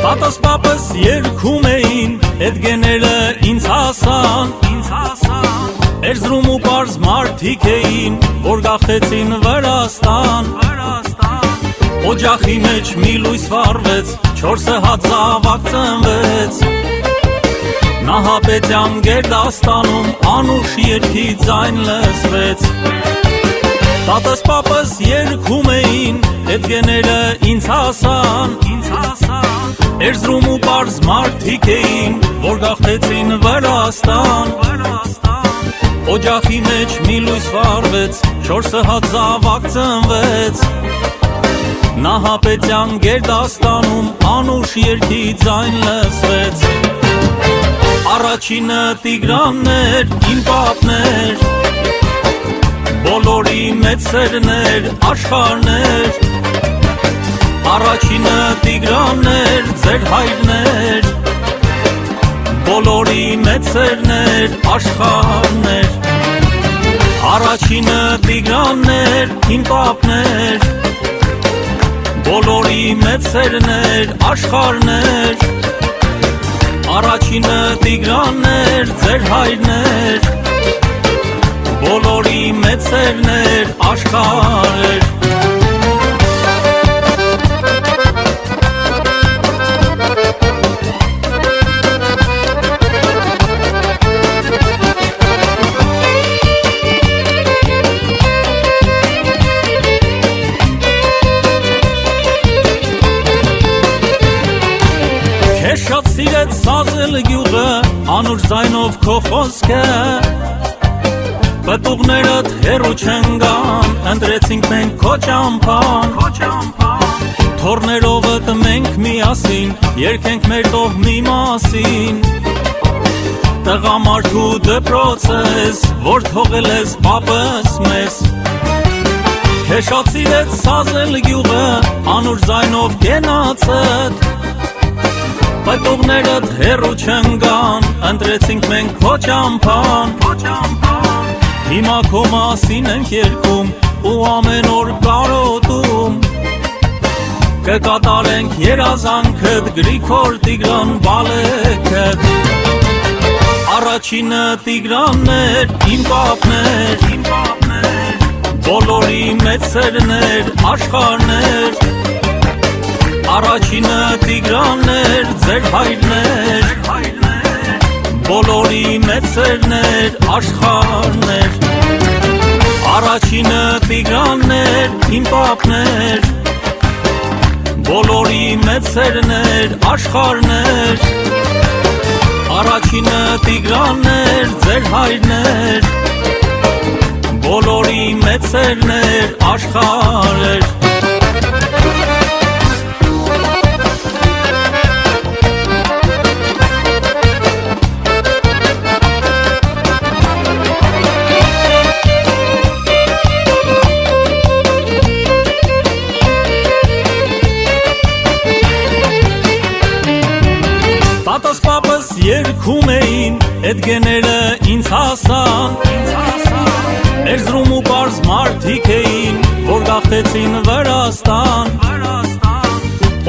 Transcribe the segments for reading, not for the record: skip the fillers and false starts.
Տատս պապս երգում էին, էդ գեները ինձ հասան, Էրզրում ու պարզ մարդիկ էին, որ գաղթեցին Վրաստան, Օջախի մեջ մի լույս վառվեց, 4 հատ զավակ ծնվեց, Նահապետյան գերդաստանում անուշ երգի ձայն լսվեց, Տատս պապս երգում էին, էդ գեները ինձ հասան, Էրզրում ու պարզ մարդիկ էին, որ գաղթեցին Վրաստան, Օջախի մեջ մի լույս վառվեց, 4 հատ զավակ ծնվեց, Նահապետյան գերդաստանում անուշ երգի ձայն լսվեց, Առաջինը Տիգրանն էր, իմ պապն էր, բոլորի մեծ սերն էր, աշխարհն էր, Առաջինը Տիգրանն էր, ձեր հայրն էր, բոլորի մեծ սերն էր, աշխարհն էր, Առաջինը Տիգրանն էր, իմ պապն էր, բոլորի մեծ սերն էր, աշխարհն էր, Առաջինը Տիգրանն էր, ձեր հայրն էր, բոլորի մեծ սերն էր, աշխարհ էր, Շատ սիրեց սազել գյուղը, անուր զայնով քո խոսքը, Պտուղներդ հեռու չեն գան, ընտրեցինք մենք քո ճամփան, Թոռներովդ մենք միասին, երգենք մեր տոհմի մասին, Տղամարդու դպրոցես, որ թողել ես պապս մեզ, Քեզ շատ սիրեց սազել գյուղը, անուր զայնով կենացդ, Պտուղներդ հեռու չեն գան, ընտրեցինք մենք քո ճամփան, Հիմա քո մասին ենք երգում ու ամեն օր կարոտում, Կկատարենք երազանքդ, Գրիգոր Տիգրան բալեքդ, Առաջինը Տիգրանն էր, իմ պապն էր, բոլորի մեծ սերն էր, աշխարհն էր, Առաջինը Տիգրանն էր, ձեր հայրն էր, բոլորի մեծ սերն էր, աշխարհն էր, Առաջինը Տիգրանն էր, իմ պապն էր, բոլորի մեծ սերն էր, աշխարհն էր, Առաջինը Տիգրանն էր, ձեր հայրն էր, բոլորի մեծ սերն էր, աշխարհ էր, Տատս պապս երգում էին, էդ գեները ինձ հասան, Էրզրում ու պարզ մարդիկ էին, որ գաղթեցին Վրաստան,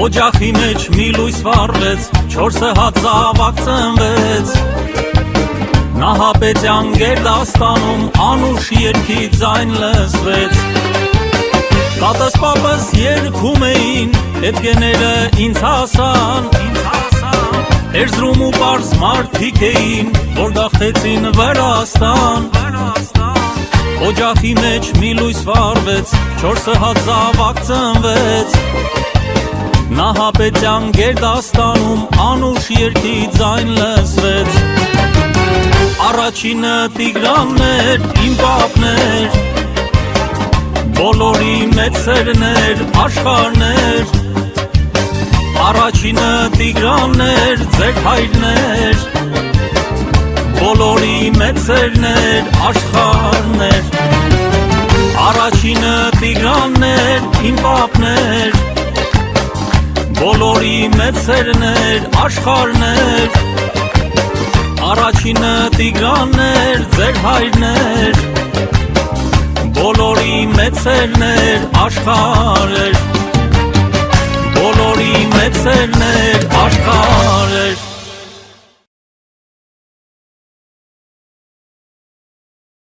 Օջախի մեջ մի լույս վառվեց, 4 հատ զավակ ծնվեց, Նահապետյան գերդաստանում անուշ երգի ձայն լսվեց, Տատս պապս երգում էին, էդ գեները ինձ հասան, Էրզրում ու պարզ մարդիկ էին, որ գաղթեցին Վրաստան, Օջախի մեջ մի լույս վառվեց, 4 հատ զավակ ծնվեց, Նահապետյան գերդաստանում անուշ երգի ձայն լսվեց, Առաջինը Տիգրանն էր, իմ պապն էր, բոլորի մեծ սերն էր, աշխարհն էր, Առաջինը Տիգրանն էր, ձեր հայրն էր, բոլորի մեծ սերն էր, աշխարհն էր, Առաջինը Տիգրաններ, իմ պապներ, բոլորի մեծերներ, աշխարհներ, առաջինը Տիգրաններ, ձեր հայրներ, բոլորի մեծերներ, աշխարհեր, բոլորի մեծերներ